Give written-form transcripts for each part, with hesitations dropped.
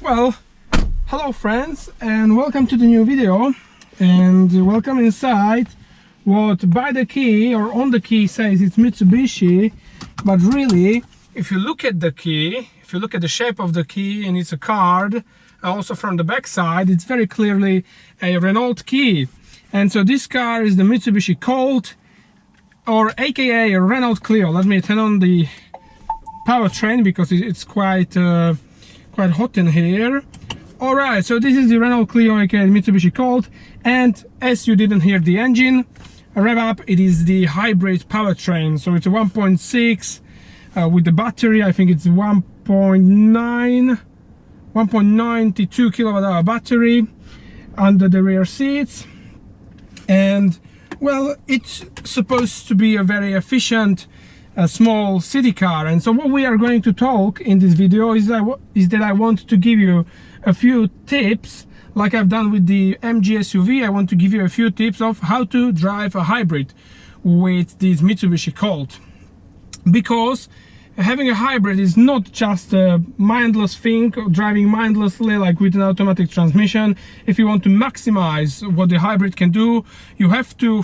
Well, hello friends, and welcome to the new video, and welcome inside what by the key or on the key says it's Mitsubishi, but really if you look at the key, if you look at the shape of the key, and it's a card, also from the back side it's very clearly a Renault key. And so this car is the Mitsubishi Colt, or aka a Renault Clio. Let me turn on the powertrain because it's quite hot in here. Alright, so this is the Renault Clio aka Mitsubishi Colt, and as you didn't hear the engine rev up, it is the hybrid powertrain. So it's a 1.6 with the battery, I think it's 1.92 kilowatt hour battery under the rear seats. And well, it's supposed to be a very efficient small city car. And so what we are going to talk in this video is that I want to give you a few tips, like I've done with the MG SUV. I want to give you a few tips of how to drive a hybrid with this Mitsubishi Colt, because having a hybrid is not just a mindless thing, driving mindlessly like with an automatic transmission. If you want to maximize what the hybrid can do, you have to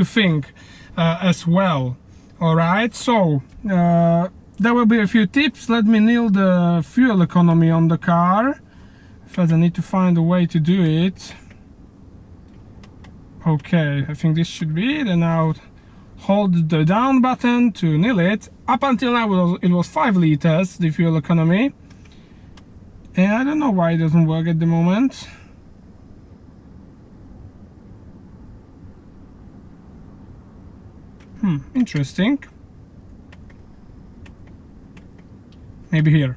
think as well. All right, so there will be a few tips. Let me nail the fuel economy on the car. First I need to find a way to do it. Okay, I think this should be it, and now hold the down button to nail it. Up until now it was 5 liters, the fuel economy, and I don't know why it doesn't work at the moment. Interesting. Maybe here.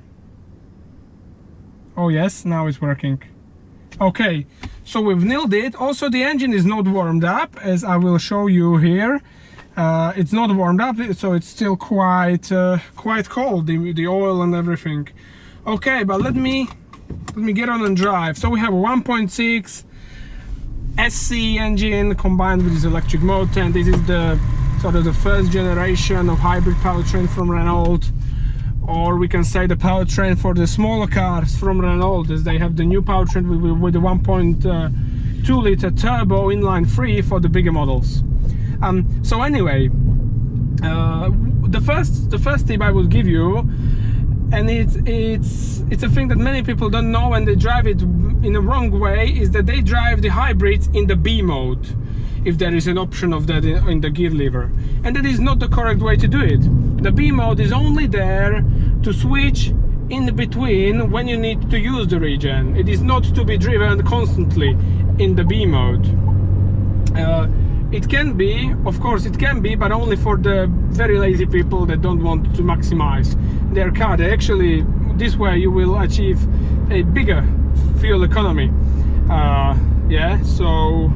Oh yes, now it's working. Okay, so we've nailed it. Also, the engine is not warmed up, as I will show you here. It's not warmed up, so it's still quite cold, the oil and everything. Okay, but let me get on and drive. So we have a 1.6 SC engine combined with this electric motor, and this is the sort of the first generation of hybrid powertrain from Renault, or we can say the powertrain for the smaller cars from Renault, as they have the new powertrain with the 1.2 liter turbo inline 3 for the bigger models. So anyway, the first tip I will give you, and it's a thing that many people don't know and they drive it in the wrong way, is that they drive the hybrids in the B mode, if there is an option of that in the gear lever, and that is not the correct way to do it. The B mode is only there to switch in between when you need to use the regen. It is not to be driven constantly in the B mode. It can be, of course it can be, but only for the very lazy people that don't want to maximize their car. Actually, this way you will achieve a bigger fuel economy. Yeah, so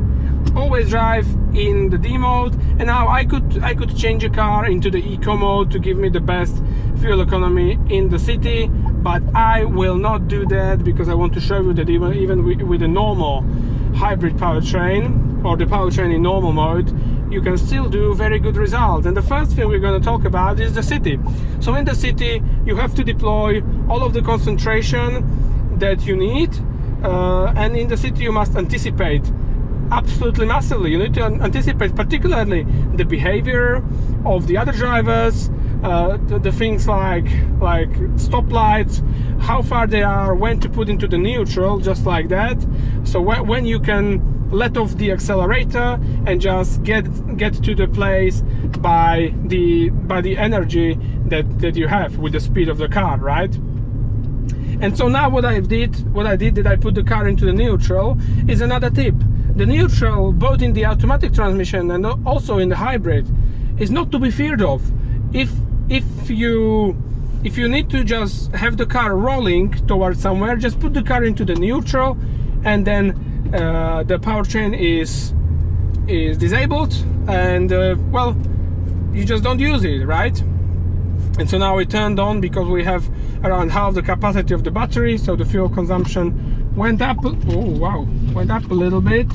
always drive in the D mode. And now I could change a car into the eco mode to give me the best fuel economy in the city, but I will not do that, because I want to show you that even with a normal hybrid powertrain, or the powertrain in normal mode, you can still do very good results. And the first thing we're going to talk about is the city. So in the city you have to deploy all of the concentration that you need, and in the city you must anticipate absolutely massively. You need to anticipate particularly the behavior of the other drivers, the things like stoplights, how far they are, when to put into the neutral, just like that. So when you can let off the accelerator and just get to the place by the energy that you have with the speed of the car, right? And so now what I did that I put the car into the neutral is another tip. The neutral, both in the automatic transmission and also in the hybrid, is not to be feared of. If you need to just have the car rolling towards somewhere, just put the car into the neutral, and then the powertrain is disabled, and well, you just don't use it, right? And so now it turned on because we have around half the capacity of the battery, so the fuel consumption went up. Oh wow, went up a little bit.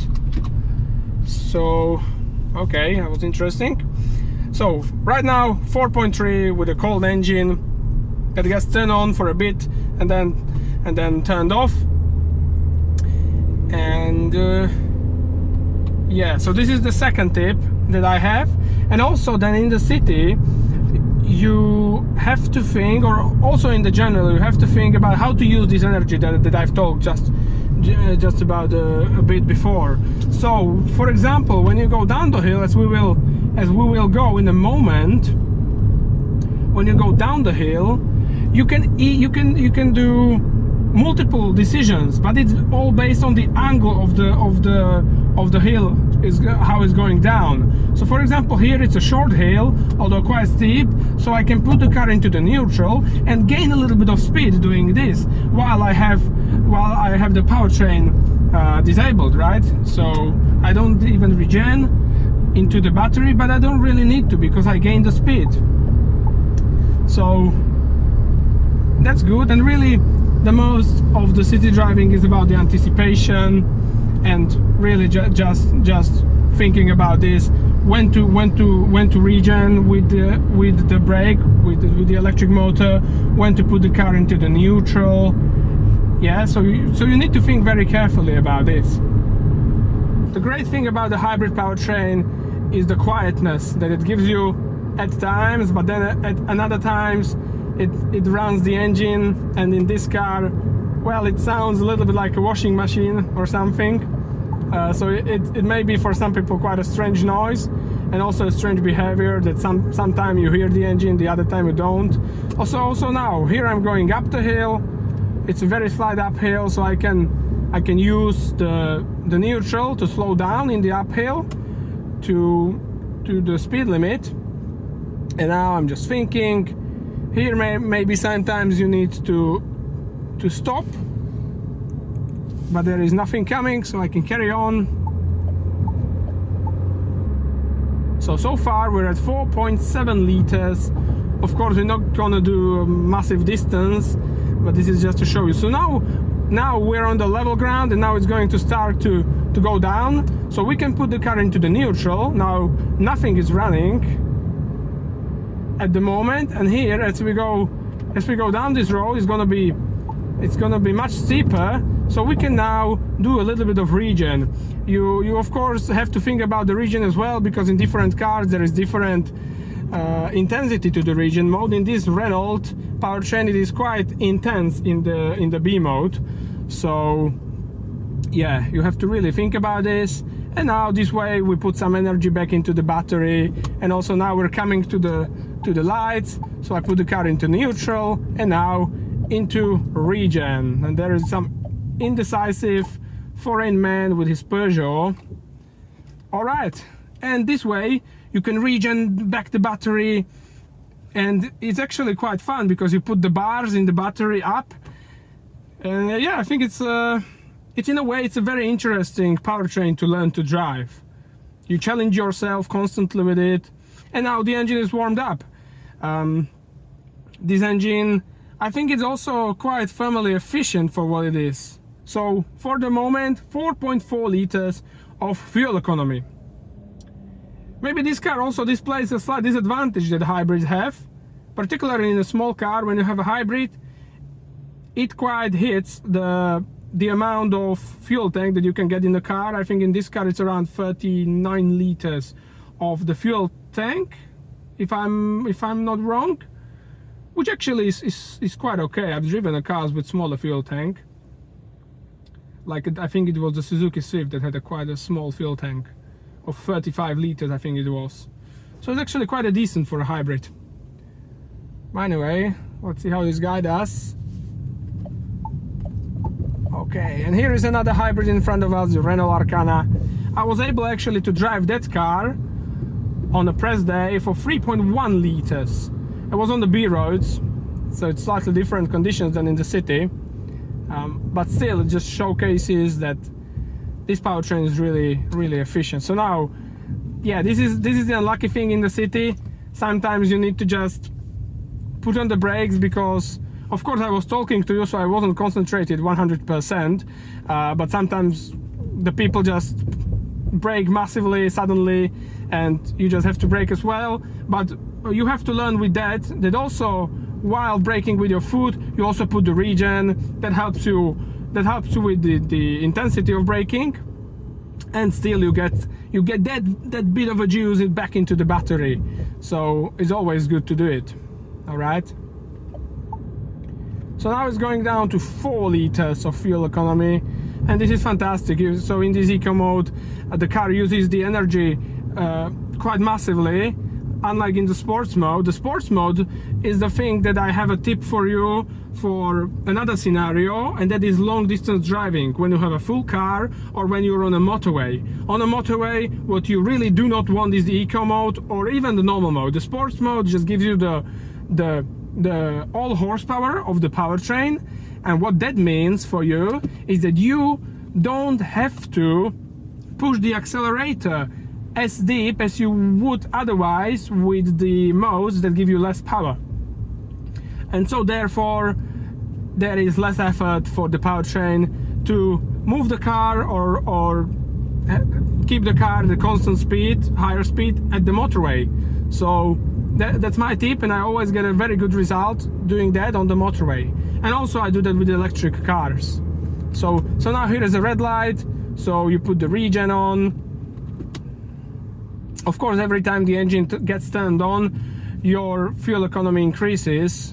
So okay, that was interesting. So right now 4.3 with a cold engine. Let the gas turn on for a bit, and then and then turned off. And yeah, so this is the second tip that I have. And also then in the city you have to think, or also in the general, you have to think about how to use this energy that I've talked just about a bit before. So for example, when you go down the hill, as we will go in a moment, when you go down the hill, you can do multiple decisions, but it's all based on the angle of the hill, is how it's going down. So for example, here it's a short hill, although quite steep, so I can put the car into the neutral and gain a little bit of speed doing this while I have the powertrain disabled, right? So I don't even regen into the battery, but I don't really need to, because I gain the speed. So that's good. And really the most of the city driving is about the anticipation and really just thinking about this, when to regen with the brake, with the electric motor, when to put the car into the neutral. Yeah, so you need to think very carefully about this. The great thing about the hybrid powertrain is the quietness that it gives you at times, but then at another times it runs the engine, and in this car, well, it sounds a little bit like a washing machine or something. So it may be for some people quite a strange noise, and also a strange behavior that sometime you hear the engine, the other time you don't. Also now here I'm going up the hill. It's a very slight uphill, so I can use the neutral to slow down in the uphill to the speed limit. And now I'm just thinking, here maybe sometimes you need to stop, but there is nothing coming, so I can carry on. So far we're at 4.7 liters. Of course, we're not gonna do a massive distance, but this is just to show you. So now we're on the level ground, and now it's going to start to go down. So we can put the car into the neutral. Now nothing is running at the moment, and here as we go down this road, it's gonna be much steeper, so we can now do a little bit of regen. You of course have to think about the regen as well, because in different cars there is different intensity to the regen mode. In this Renault powertrain it is quite intense in the B mode, so yeah, you have to really think about this. And now this way we put some energy back into the battery, and also now we're coming to the lights, so I put the car into neutral and now into regen. And there is some indecisive foreign man with his Peugeot. All right, and this way you can regen back the battery, and it's actually quite fun because you put the bars in the battery up, and yeah, I think it's in a way it's a very interesting powertrain to learn to drive. You challenge yourself constantly with it. And now the engine is warmed up. This engine, I think it's also quite family efficient for what it is. So for the moment, 4.4 liters of fuel economy. Maybe this car also displays a slight disadvantage that hybrids have, particularly in a small car. When you have a hybrid, it quite hits the amount of fuel tank that you can get in the car. I think in this car it's around 39 liters of the fuel tank, if I'm not wrong, which actually is quite okay. I've driven cars with smaller fuel tank, like I think it was the Suzuki Swift that had quite a small fuel tank of 35 liters, I think it was. So it's actually quite a decent for a hybrid. Anyway, let's see how this guy does. Okay, and here is another hybrid in front of us, the Renault Arcana. I was able actually to drive that car on a press day for 3.1 liters. It was on the B roads, so it's slightly different conditions than in the city, but still it just showcases that this powertrain is really efficient. So now, yeah, this is the unlucky thing in the city. Sometimes you need to just put on the brakes, because of course I was talking to you, so I wasn't concentrated 100%, but sometimes the people just brake massively suddenly, and you just have to brake as well. But you have to learn with that also while braking with your foot, you also put the regen that helps you with the intensity of braking, and still you get that bit of a juice back into the battery. So it's always good to do it. All right, so now it's going down to 4 liters of fuel economy, and this is fantastic. So in this eco mode, the car uses the energy quite massively, unlike in the sports mode. The sports mode is the thing that I have a tip for you for another scenario, and that is long distance driving, when you have a full car or when you're on a motorway. On a motorway, what you really do not want is the eco mode or even the normal mode. The sports mode just gives you the all horsepower of the powertrain, and what that means for you is that you don't have to push the accelerator as deep as you would otherwise with the modes that give you less power. And so therefore there is less effort for the powertrain to move the car or keep the car at a constant speed, higher speed at the motorway. So that's my tip, and I always get a very good result doing that on the motorway. And also I do that with electric cars. So now here is a red light, so you put the regen on. Of course, every time the engine gets turned on, your fuel economy increases,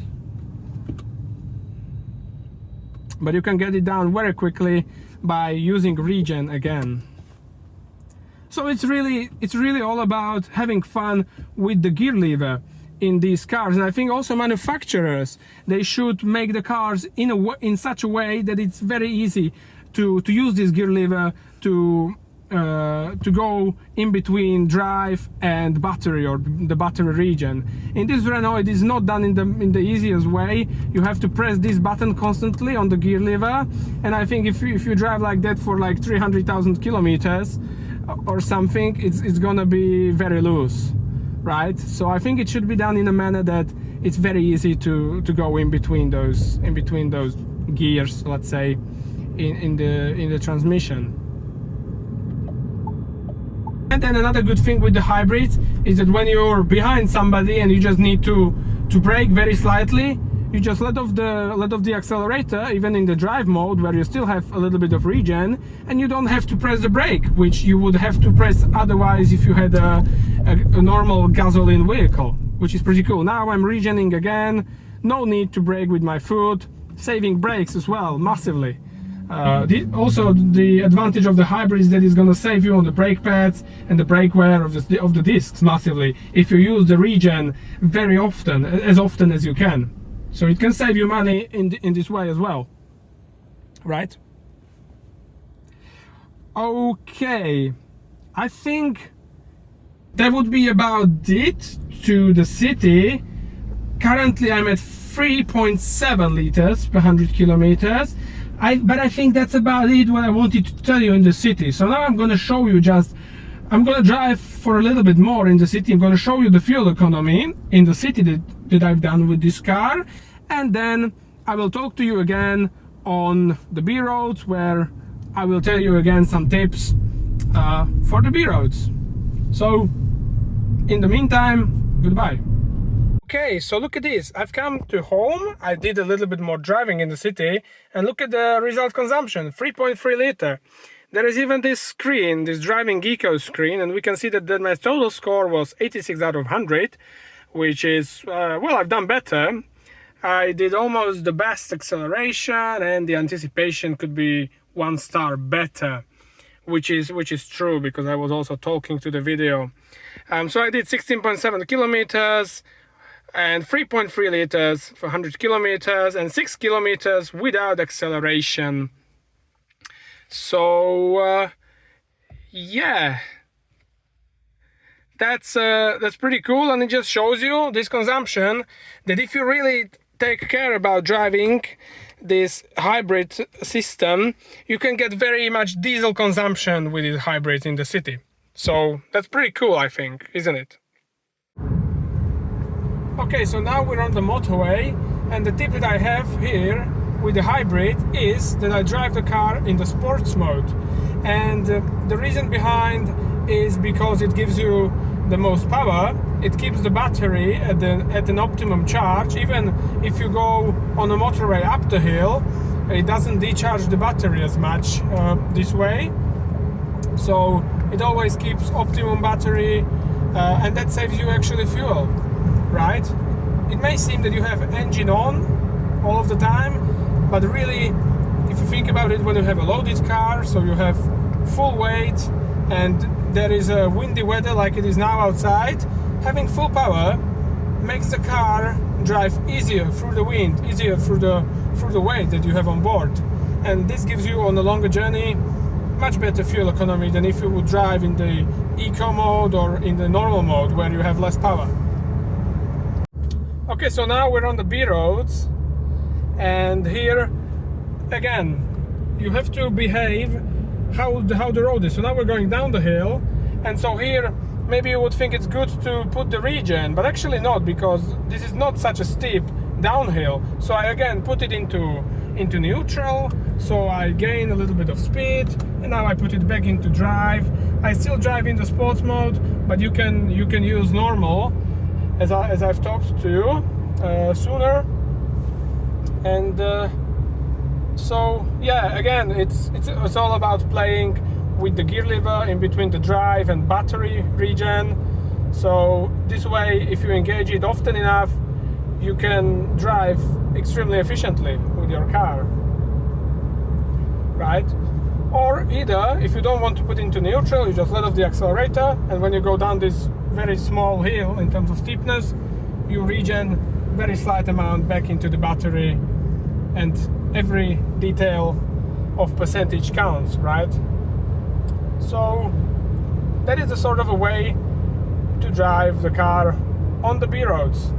but you can get it down very quickly by using regen again. So it's really all about having fun with the gear lever in these cars. And I think also manufacturers, they should make the cars in such a way that it's very easy to use this gear lever to go in between drive and battery, or the battery region. In this Renault, it is not done in the easiest way. You have to press this button constantly on the gear lever, and I think if you drive like that for like 300,000 kilometers or something, it's gonna be very loose, right? So I think it should be done in a manner that it's very easy to go in between those gears, let's say, in the transmission. And then another good thing with the hybrids is that when you're behind somebody and you just need to brake very slightly, you just let off the accelerator, even in the drive mode where you still have a little bit of regen, and you don't have to press the brake, which you would have to press otherwise if you had a normal gasoline vehicle, which is pretty cool. Now I'm regening again, no need to brake with my foot, saving brakes as well massively. Also, the advantage of the hybrid is that it's going to save you on the brake pads and the brake wear of the discs massively if you use the regen very often, as often as you can. So it can save you money in this way as well, right? Okay, I think that would be about it to the city. Currently I'm at 3.7 liters per 100 kilometers. But I think that's about it what I wanted to tell you in the city. So now I'm going to show you I'm going to drive for a little bit more in the city. I'm going to show you the fuel economy in the city that I've done with this car. And then I will talk to you again on the B roads, where I will tell you again some tips for the B roads. So in the meantime, goodbye. Okay, so look at this. I've come to home. I did a little bit more driving in the city, and look at the result consumption, 3.3 liter. There is even this screen, this driving eco screen, and we can see that my total score was 86 out of 100, which is, well, I've done better. I did almost the best acceleration, and the anticipation could be 1 star better, which is true, because I was also talking to the video. So I did 16.7 kilometers, and 3.3 liters for 100 kilometers, and 6 kilometers without acceleration. So yeah, that's pretty cool, and it just shows you this consumption, that if you really take care about driving this hybrid system, you can get very much diesel consumption with this hybrid in the city. So that's pretty cool, I think, isn't it? Okay, so now we're on the motorway, and the tip that I have here with the hybrid is that I drive the car in the sports mode. And the reason behind is because it gives you the most power, it keeps the battery at an optimum charge. Even if you go on a motorway up the hill, it doesn't decharge the battery as much this way. So it always keeps optimum battery, and that saves you actually fuel, right? It may seem that you have engine on all of the time, but really, if you think about it, when you have a loaded car, so you have full weight and there is a windy weather like it is now outside, having full power makes the car drive easier through the wind, easier through the weight that you have on board. And this gives you, on a longer journey, much better fuel economy than if you would drive in the eco mode or in the normal mode where you have less power. Okay, so now we're on the B roads, and here again you have to behave how the road is. So now we're going down the hill, and so here maybe you would think it's good to put the regen, but actually not, because this is not such a steep downhill. So I again put it into neutral, so I gain a little bit of speed, and now I put it back into drive. I still drive in the sports mode, but you can use normal, as I've talked to you sooner. And so yeah, again, it's all about playing with the gear lever in between the drive and battery regen. So this way, if you engage it often enough, you can drive extremely efficiently with your car, right? Or either, if you don't want to put into neutral, you just let off the accelerator, and when you go down this very small hill in terms of steepness, you regen very slight amount back into the battery, and every detail of percentage counts, right? So that is a sort of a way to drive the car on the B roads.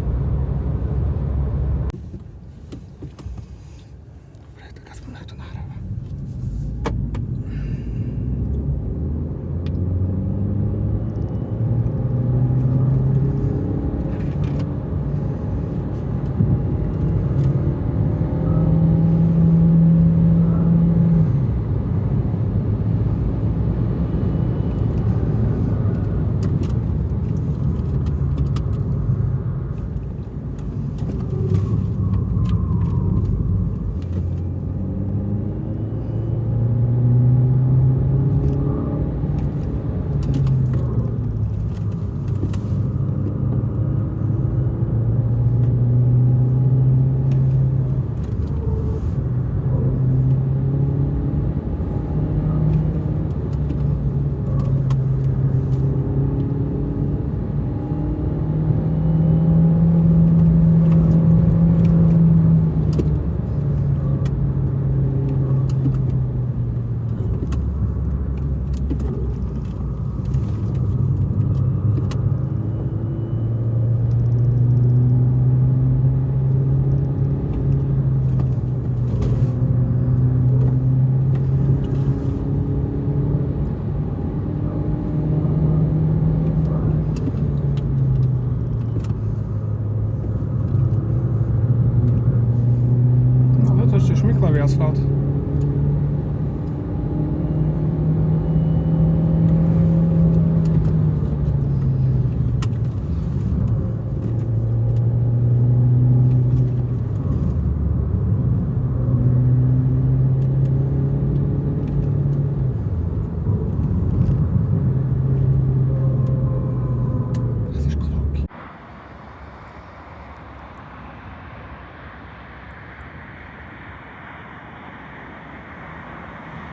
Asfalt.